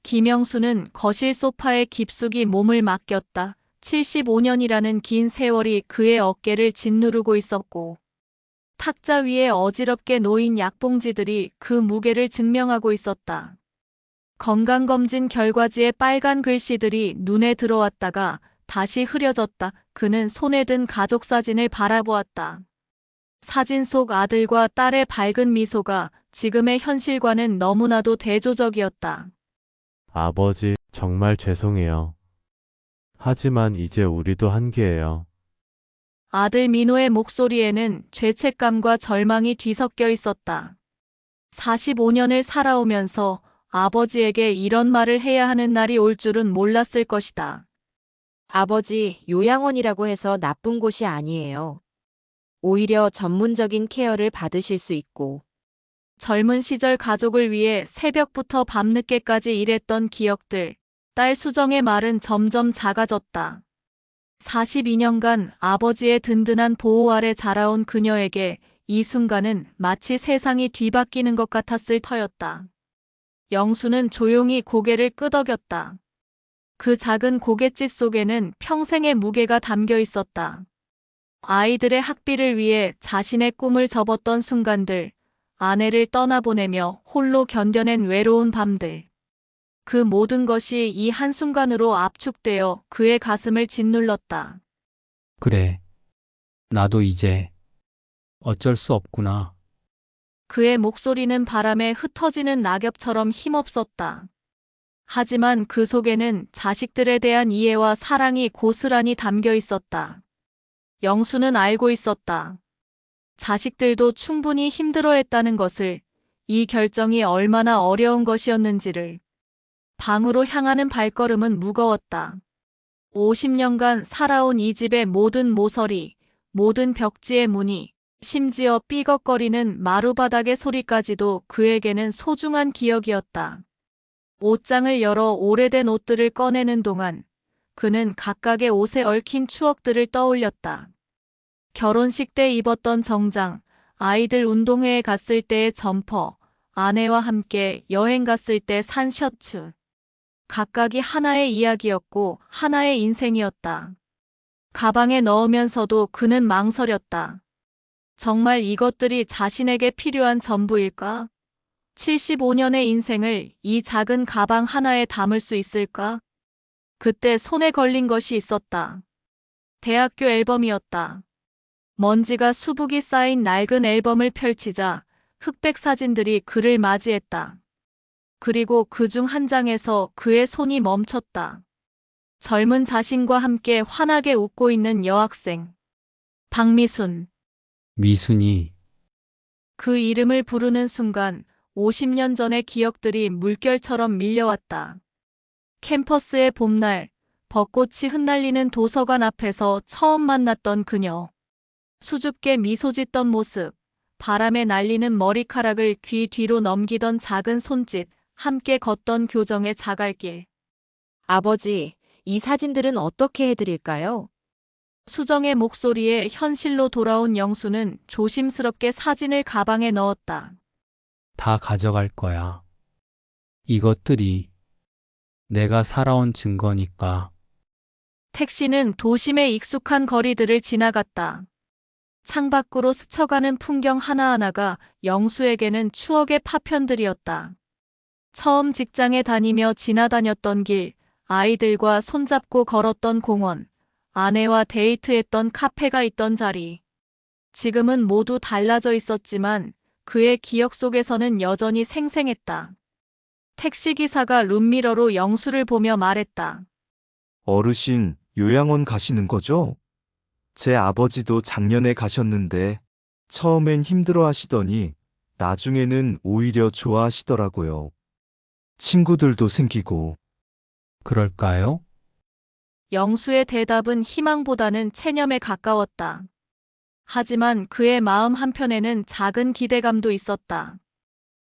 김영수는 거실 소파에 깊숙이 몸을 맡겼다. 75년이라는 긴 세월이 그의 어깨를 짓누르고 있었고, 탁자 위에 어지럽게 놓인 약봉지들이 그 무게를 증명하고 있었다. 건강검진 결과지의 빨간 글씨들이 눈에 들어왔다가 다시 흐려졌다. 그는 손에 든 가족 사진을 바라보았다. 사진 속 아들과 딸의 밝은 미소가 지금의 현실과는 너무나도 대조적이었다. 아버지, 정말 죄송해요. 하지만 이제 우리도 한계예요. 아들 민호의 목소리에는 죄책감과 절망이 뒤섞여 있었다. 45년을 살아오면서 아버지에게 이런 말을 해야 하는 날이 올 줄은 몰랐을 것이다. 아버지, 요양원이라고 해서 나쁜 곳이 아니에요. 오히려 전문적인 케어를 받으실 수 있고, 젊은 시절 가족을 위해 새벽부터 밤늦게까지 일했던 기억들, 딸 수정의 말은 점점 작아졌다. 42년간 아버지의 든든한 보호 아래 자라온 그녀에게 이 순간은 마치 세상이 뒤바뀌는 것 같았을 터였다. 영수는 조용히 고개를 끄덕였다. 그 작은 고갯짓 속에는 평생의 무게가 담겨 있었다. 아이들의 학비를 위해 자신의 꿈을 접었던 순간들, 아내를 떠나보내며 홀로 견뎌낸 외로운 밤들. 그 모든 것이 이 한순간으로 압축되어 그의 가슴을 짓눌렀다. 그래. 나도 이제 어쩔 수 없구나. 그의 목소리는 바람에 흩어지는 낙엽처럼 힘없었다. 하지만 그 속에는 자식들에 대한 이해와 사랑이 고스란히 담겨 있었다. 영수는 알고 있었다. 자식들도 충분히 힘들어했다는 것을, 이 결정이 얼마나 어려운 것이었는지를. 방으로 향하는 발걸음은 무거웠다. 50년간 살아온 이 집의 모든 모서리, 모든 벽지의 무늬, 심지어 삐걱거리는 마루바닥의 소리까지도 그에게는 소중한 기억이었다. 옷장을 열어 오래된 옷들을 꺼내는 동안 그는 각각의 옷에 얽힌 추억들을 떠올렸다. 결혼식 때 입었던 정장, 아이들 운동회에 갔을 때의 점퍼, 아내와 함께 여행 갔을 때 산 셔츠. 각각이 하나의 이야기였고 하나의 인생이었다. 가방에 넣으면서도 그는 망설였다. 정말 이것들이 자신에게 필요한 전부일까? 75년의 인생을 이 작은 가방 하나에 담을 수 있을까? 그때 손에 걸린 것이 있었다. 대학교 앨범이었다. 먼지가 수북이 쌓인 낡은 앨범을 펼치자 흑백 사진들이 그를 맞이했다. 그리고 그 중 한 장에서 그의 손이 멈췄다. 젊은 자신과 함께 환하게 웃고 있는 여학생. 박미순. 미순이, 그 이름을 부르는 순간 50년 전의 기억들이 물결처럼 밀려왔다. 캠퍼스의 봄날, 벚꽃이 흩날리는 도서관 앞에서 처음 만났던 그녀. 수줍게 미소 짓던 모습, 바람에 날리는 머리카락을 귀 뒤로 넘기던 작은 손짓, 함께 걷던 교정의 자갈길. 아버지, 이 사진들은 어떻게 해드릴까요? 수정의 목소리에 현실로 돌아온 영수는 조심스럽게 사진을 가방에 넣었다. 다 가져갈 거야. 이것들이 내가 살아온 증거니까. 택시는 도심의 익숙한 거리들을 지나갔다. 창밖으로 스쳐가는 풍경 하나하나가 영수에게는 추억의 파편들이었다. 처음 직장에 다니며 지나다녔던 길, 아이들과 손잡고 걸었던 공원, 아내와 데이트했던 카페가 있던 자리. 지금은 모두 달라져 있었지만 그의 기억 속에서는 여전히 생생했다. 택시기사가 룸미러로 영수를 보며 말했다. 어르신, 요양원 가시는 거죠? 제 아버지도 작년에 가셨는데 처음엔 힘들어 하시더니 나중에는 오히려 좋아하시더라고요. 친구들도 생기고. 그럴까요? 영수의 대답은 희망보다는 체념에 가까웠다. 하지만 그의 마음 한편에는 작은 기대감도 있었다.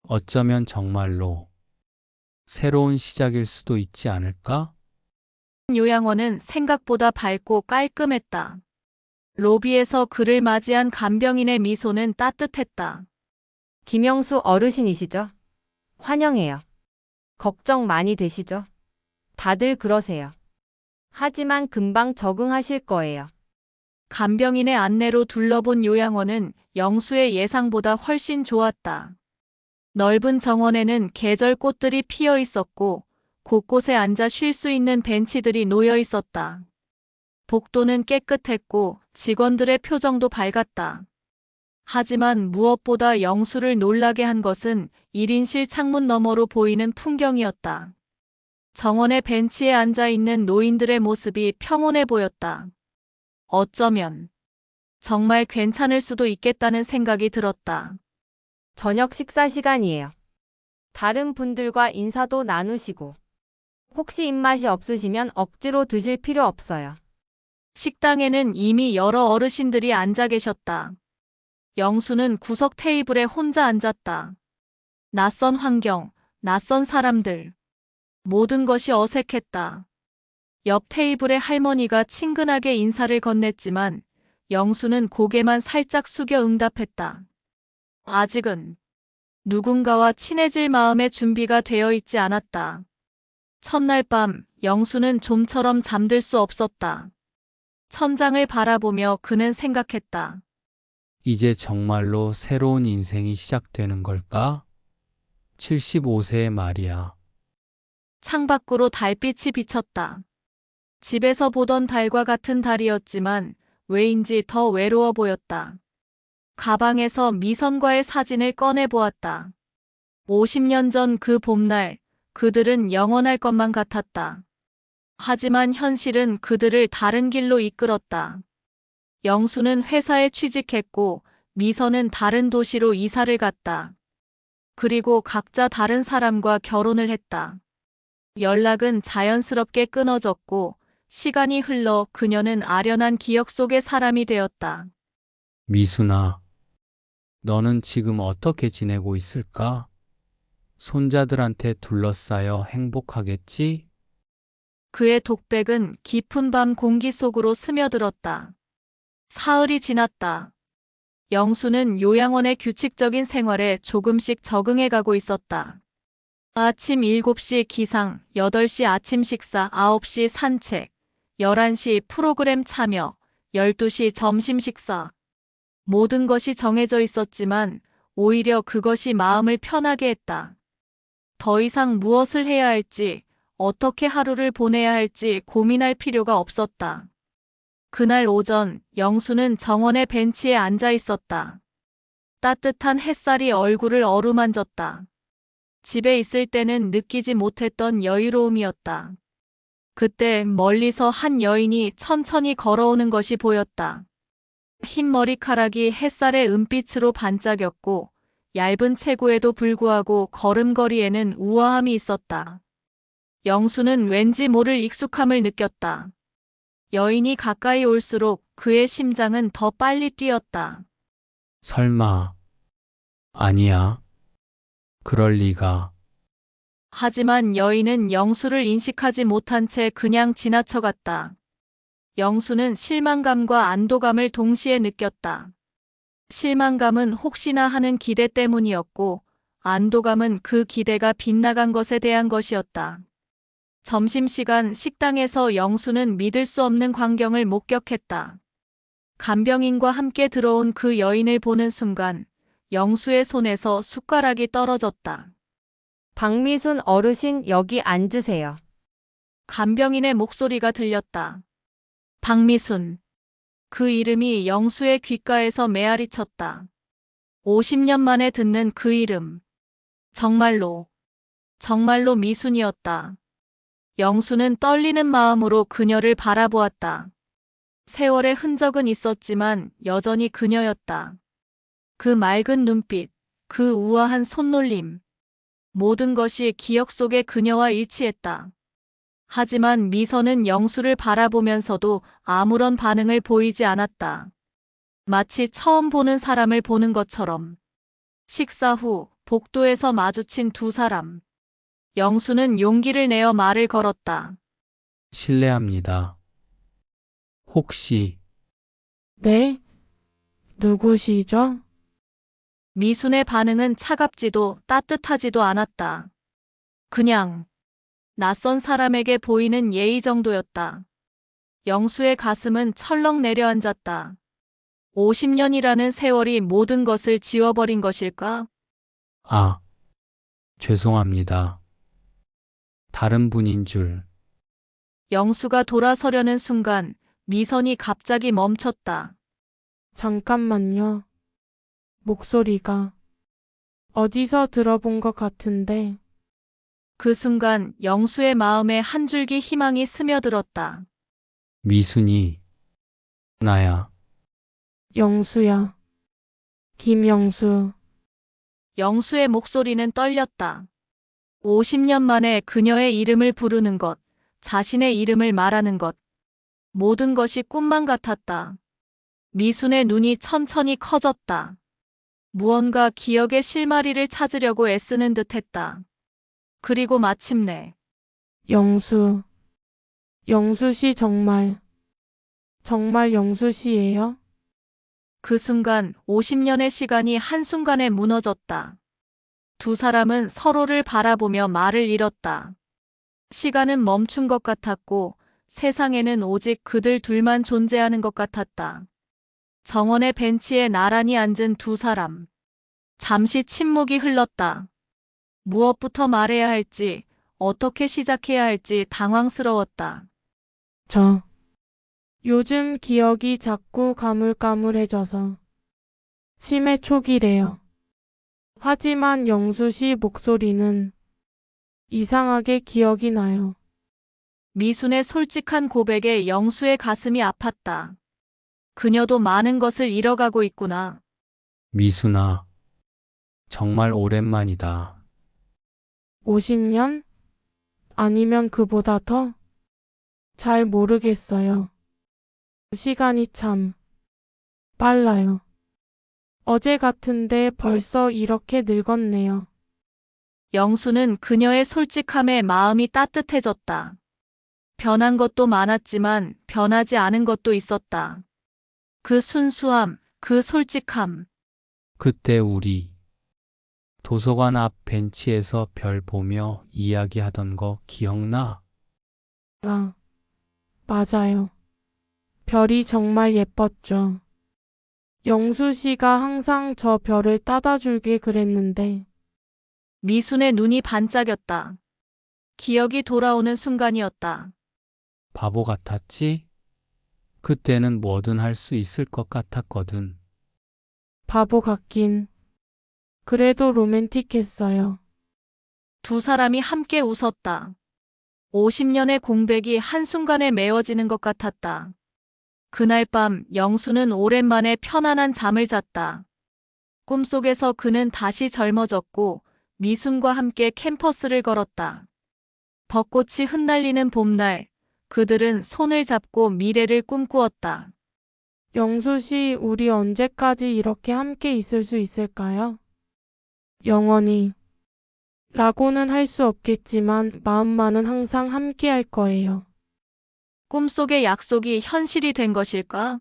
어쩌면 정말로 새로운 시작일 수도 있지 않을까? 요양원은 생각보다 밝고 깔끔했다. 로비에서 그를 맞이한 간병인의 미소는 따뜻했다. 김영수 어르신이시죠? 환영해요. 걱정 많이 되시죠? 다들 그러세요. 하지만 금방 적응하실 거예요. 간병인의 안내로 둘러본 요양원은 영수의 예상보다 훨씬 좋았다. 넓은 정원에는 계절 꽃들이 피어 있었고 곳곳에 앉아 쉴 수 있는 벤치들이 놓여 있었다. 복도는 깨끗했고 직원들의 표정도 밝았다. 하지만 무엇보다 영수를 놀라게 한 것은 1인실 창문 너머로 보이는 풍경이었다. 정원의 벤치에 앉아 있는 노인들의 모습이 평온해 보였다. 어쩌면 정말 괜찮을 수도 있겠다는 생각이 들었다. 저녁 식사 시간이에요. 다른 분들과 인사도 나누시고, 혹시 입맛이 없으시면 억지로 드실 필요 없어요. 식당에는 이미 여러 어르신들이 앉아 계셨다. 영수는 구석 테이블에 혼자 앉았다. 낯선 환경, 낯선 사람들. 모든 것이 어색했다. 옆 테이블의 할머니가 친근하게 인사를 건넸지만 영수는 고개만 살짝 숙여 응답했다. 아직은 누군가와 친해질 마음의 준비가 되어 있지 않았다. 첫날 밤 영수는 좀처럼 잠들 수 없었다. 천장을 바라보며 그는 생각했다. 이제 정말로 새로운 인생이 시작되는 걸까? 75세의 말이야. 창밖으로 달빛이 비쳤다. 집에서 보던 달과 같은 달이었지만 왜인지 더 외로워 보였다. 가방에서 미선과의 사진을 꺼내 보았다. 50년 전 그 봄날, 그들은 영원할 것만 같았다. 하지만 현실은 그들을 다른 길로 이끌었다. 영수는 회사에 취직했고 미선은 다른 도시로 이사를 갔다. 그리고 각자 다른 사람과 결혼을 했다. 연락은 자연스럽게 끊어졌고 시간이 흘러 그녀는 아련한 기억 속의 사람이 되었다. 미순아, 너는 지금 어떻게 지내고 있을까? 손자들한테 둘러싸여 행복하겠지? 그의 독백은 깊은 밤 공기 속으로 스며들었다. 사흘이 지났다. 영수는 요양원의 규칙적인 생활에 조금씩 적응해가고 있었다. 아침 7시 기상, 8시 아침 식사, 9시 산책, 11시 프로그램 참여, 12시 점심 식사. 모든 것이 정해져 있었지만 오히려 그것이 마음을 편하게 했다. 더 이상 무엇을 해야 할지, 어떻게 하루를 보내야 할지 고민할 필요가 없었다. 그날 오전 영수는 정원의 벤치에 앉아 있었다. 따뜻한 햇살이 얼굴을 어루만졌다. 집에 있을 때는 느끼지 못했던 여유로움이었다. 그때 멀리서 한 여인이 천천히 걸어오는 것이 보였다. 흰 머리카락이 햇살의 은빛으로 반짝였고 얇은 체구에도 불구하고 걸음걸이에는 우아함이 있었다. 영수는 왠지 모를 익숙함을 느꼈다. 여인이 가까이 올수록 그의 심장은 더 빨리 뛰었다. 설마, 아니야. 그럴 리가. 하지만 여인은 영수를 인식하지 못한 채 그냥 지나쳐갔다. 영수는 실망감과 안도감을 동시에 느꼈다. 실망감은 혹시나 하는 기대 때문이었고, 안도감은 그 기대가 빗나간 것에 대한 것이었다. 점심시간 식당에서 영수는 믿을 수 없는 광경을 목격했다. 간병인과 함께 들어온 그 여인을 보는 순간 영수의 손에서 숟가락이 떨어졌다. 박미순 어르신 여기 앉으세요. 간병인의 목소리가 들렸다. 박미순. 그 이름이 영수의 귓가에서 메아리 쳤다. 50년 만에 듣는 그 이름. 정말로 미순이었다. 영수는 떨리는 마음으로 그녀를 바라보았다. 세월의 흔적은 있었지만 여전히 그녀였다. 그 맑은 눈빛, 그 우아한 손놀림. 모든 것이 기억 속의 그녀와 일치했다. 하지만 미선은 영수를 바라보면서도 아무런 반응을 보이지 않았다. 마치 처음 보는 사람을 보는 것처럼. 식사 후 복도에서 마주친 두 사람. 영수는 용기를 내어 말을 걸었다. 실례합니다. 혹시 네? 누구시죠? 미순의 반응은 차갑지도 따뜻하지도 않았다. 그냥 낯선 사람에게 보이는 예의 정도였다. 영수의 가슴은 철렁 내려앉았다. 50년이라는 세월이 모든 것을 지워버린 것일까? 아, 죄송합니다. 다른 분인 줄. 영수가 돌아서려는 순간 미선이 갑자기 멈췄다. 잠깐만요. 목소리가 어디서 들어본 것 같은데. 그 순간 영수의 마음에 한 줄기 희망이 스며들었다. 미순이, 나야. 영수야. 김영수. 영수의 목소리는 떨렸다. 50년 만에 그녀의 이름을 부르는 것, 자신의 이름을 말하는 것, 모든 것이 꿈만 같았다. 미순의 눈이 천천히 커졌다. 무언가 기억의 실마리를 찾으려고 애쓰는 듯했다. 그리고 마침내 영수. 영수 씨 정말 영수 씨예요? 그 순간 50년의 시간이 한순간에 무너졌다. 두 사람은 서로를 바라보며 말을 잃었다. 시간은 멈춘 것 같았고 세상에는 오직 그들 둘만 존재하는 것 같았다. 정원의 벤치에 나란히 앉은 두 사람. 잠시 침묵이 흘렀다. 무엇부터 말해야 할지, 어떻게 시작해야 할지 당황스러웠다. 저 요즘 기억이 자꾸 가물가물해져서 치매 초기래요. 하지만 영수 씨 목소리는 이상하게 기억이 나요. 미순의 솔직한 고백에 영수의 가슴이 아팠다. 그녀도 많은 것을 잃어가고 있구나. 미순아, 정말 오랜만이다. 50년? 아니면 그보다 더? 잘 모르겠어요. 시간이 참 빨라요. 어제 같은데 벌써 이렇게 늙었네요. 영수는 그녀의 솔직함에 마음이 따뜻해졌다. 변한 것도 많았지만 변하지 않은 것도 있었다. 그 순수함, 그 솔직함. 그때 우리 도서관 앞 벤치에서 별 보며 이야기하던 거 기억나? 아, 맞아요. 별이 정말 예뻤죠. 영수 씨가 항상 저 별을 따다 줄게 그랬는데, 미순의 눈이 반짝였다. 기억이 돌아오는 순간이었다. 바보 같았지? 그때는 뭐든 할 수 있을 것 같았거든. 바보 같긴. 그래도 로맨틱했어요. 두 사람이 함께 웃었다. 50년의 공백이 한순간에 메워지는 것 같았다. 그날 밤 영수는 오랜만에 편안한 잠을 잤다. 꿈속에서 그는 다시 젊어졌고 미순과 함께 캠퍼스를 걸었다. 벚꽃이 흩날리는 봄날, 그들은 손을 잡고 미래를 꿈꾸었다. 영수 씨, 우리 언제까지 이렇게 함께 있을 수 있을까요? 영원히. 라고는 할 수 없겠지만 마음만은 항상 함께 할 거예요. 꿈속의 약속이 현실이 된 것일까?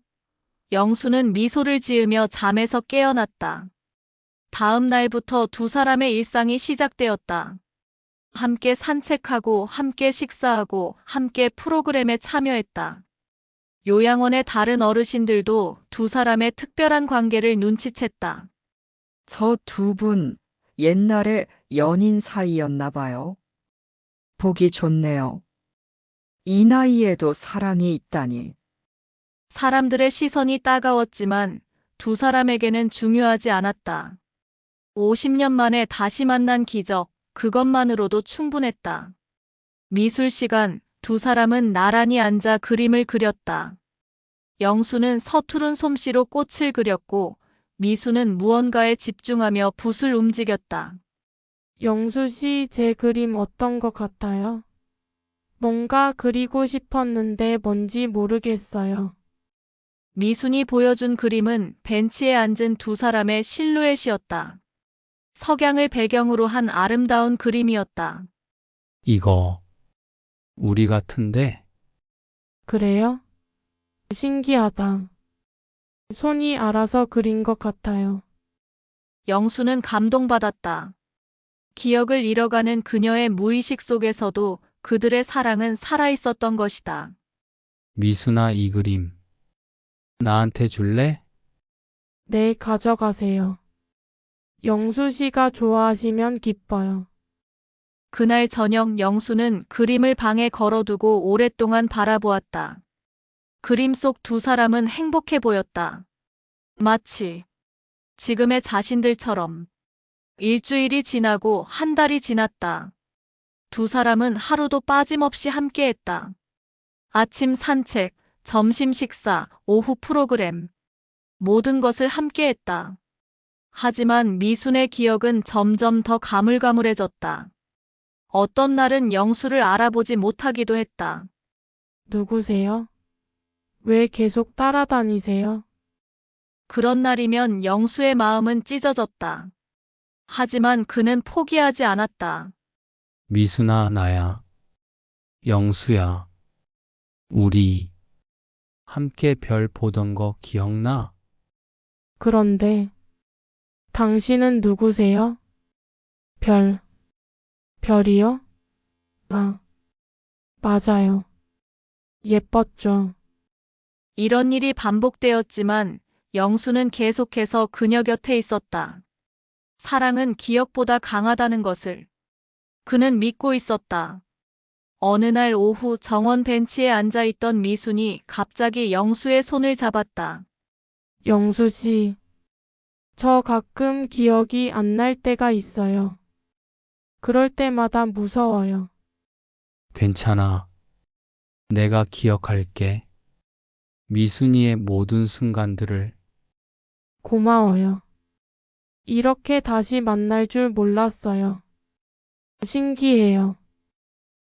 영수는 미소를 지으며 잠에서 깨어났다. 다음 날부터 두 사람의 일상이 시작되었다. 함께 산책하고, 함께 식사하고, 함께 프로그램에 참여했다. 요양원의 다른 어르신들도 두 사람의 특별한 관계를 눈치챘다. 저 두 분 옛날에 연인 사이였나 봐요. 보기 좋네요. 이 나이에도 사랑이 있다니. 사람들의 시선이 따가웠지만 두 사람에게는 중요하지 않았다. 50년 만에 다시 만난 기적, 그것만으로도 충분했다. 미술 시간, 두 사람은 나란히 앉아 그림을 그렸다. 영수는 서투른 솜씨로 꽃을 그렸고 미수는 무언가에 집중하며 붓을 움직였다. 영수 씨, 제 그림 어떤 것 같아요? 뭔가 그리고 싶었는데 뭔지 모르겠어요. 미순이 보여준 그림은 벤치에 앉은 두 사람의 실루엣이었다. 석양을 배경으로 한 아름다운 그림이었다. 이거 우리 같은데? 그래요? 신기하다. 손이 알아서 그린 것 같아요. 영수는 감동받았다. 기억을 잃어가는 그녀의 무의식 속에서도 그들의 사랑은 살아있었던 것이다. 미순아, 이 그림. 나한테 줄래? 네, 가져가세요. 영수 씨가 좋아하시면 기뻐요. 그날 저녁 영수는 그림을 방에 걸어두고 오랫동안 바라보았다. 그림 속 두 사람은 행복해 보였다. 마치 지금의 자신들처럼. 일주일이 지나고 한 달이 지났다. 두 사람은 하루도 빠짐없이 함께했다. 아침 산책, 점심 식사, 오후 프로그램. 모든 것을 함께했다. 하지만 미순의 기억은 점점 더 가물가물해졌다. 어떤 날은 영수를 알아보지 못하기도 했다. 누구세요? 왜 계속 따라다니세요? 그런 날이면 영수의 마음은 찢어졌다. 하지만 그는 포기하지 않았다. 미순아, 나야. 영수야. 우리 함께 별 보던 거 기억나? 그런데 당신은 누구세요? 별이요? 아, 맞아요. 예뻤죠. 이런 일이 반복되었지만 영수는 계속해서 그녀 곁에 있었다. 사랑은 기억보다 강하다는 것을 그는 믿고 있었다. 어느 날 오후 정원 벤치에 앉아있던 미순이 갑자기 영수의 손을 잡았다. 영수 씨, 저 가끔 기억이 안 날 때가 있어요. 그럴 때마다 무서워요. 괜찮아. 내가 기억할게. 미순이의 모든 순간들을. 고마워요. 이렇게 다시 만날 줄 몰랐어요. 신기해요.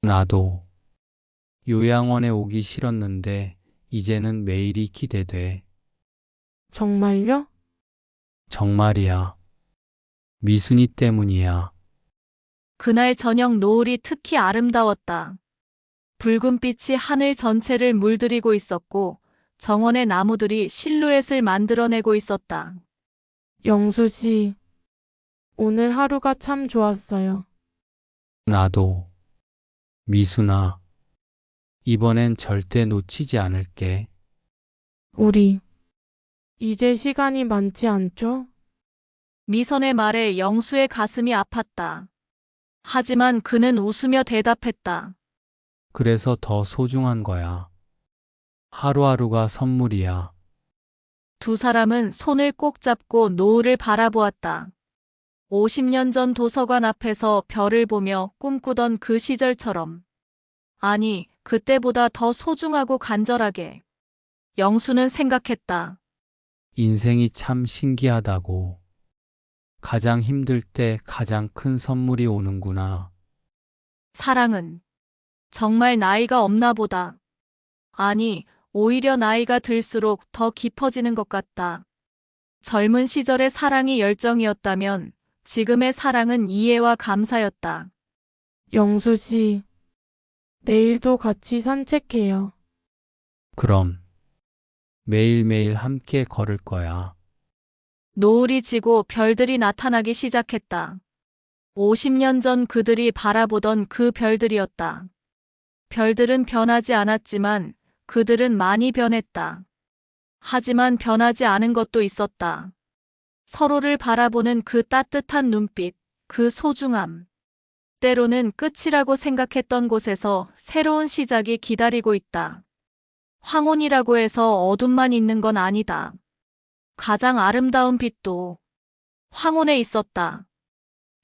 나도 요양원에 오기 싫었는데 이제는 매일이 기대돼. 정말요? 정말이야. 미순이 때문이야. 그날 저녁 노을이 특히 아름다웠다. 붉은 빛이 하늘 전체를 물들이고 있었고 정원의 나무들이 실루엣을 만들어내고 있었다. 영수 씨, 오늘 하루가 참 좋았어요. 나도. 미순아, 이번엔 절대 놓치지 않을게. 우리 이제 시간이 많지 않죠? 미선의 말에 영수의 가슴이 아팠다. 하지만 그는 웃으며 대답했다. 그래서 더 소중한 거야. 하루하루가 선물이야. 두 사람은 손을 꼭 잡고 노을을 바라보았다. 50년 전 도서관 앞에서 별을 보며 꿈꾸던 그 시절처럼. 아니, 그때보다 더 소중하고 간절하게. 영수는 생각했다. 인생이 참 신기하다고. 가장 힘들 때 가장 큰 선물이 오는구나. 사랑은 정말 나이가 없나 보다. 아니, 오히려 나이가 들수록 더 깊어지는 것 같다. 젊은 시절의 사랑이 열정이었다면 지금의 사랑은 이해와 감사였다. 영수 씨, 내일도 같이 산책해요. 그럼 매일매일 함께 걸을 거야. 노을이 지고 별들이 나타나기 시작했다. 50년 전 그들이 바라보던 그 별들이었다. 별들은 변하지 않았지만 그들은 많이 변했다. 하지만 변하지 않은 것도 있었다. 서로를 바라보는 그 따뜻한 눈빛, 그 소중함. 때로는 끝이라고 생각했던 곳에서 새로운 시작이 기다리고 있다. 황혼이라고 해서 어둠만 있는 건 아니다. 가장 아름다운 빛도 황혼에 있었다.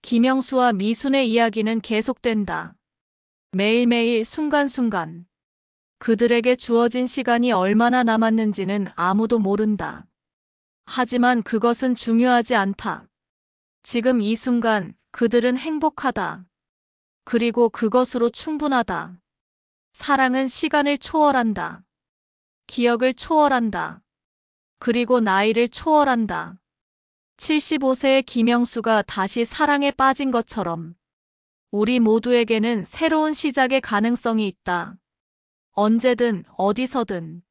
김영수와 미순의 이야기는 계속된다. 매일매일 순간순간. 그들에게 주어진 시간이 얼마나 남았는지는 아무도 모른다. 하지만 그것은 중요하지 않다. 지금 이 순간 그들은 행복하다. 그리고 그것으로 충분하다. 사랑은 시간을 초월한다. 기억을 초월한다. 그리고 나이를 초월한다. 75세의 김영수가 다시 사랑에 빠진 것처럼 우리 모두에게는 새로운 시작의 가능성이 있다. 언제든 어디서든.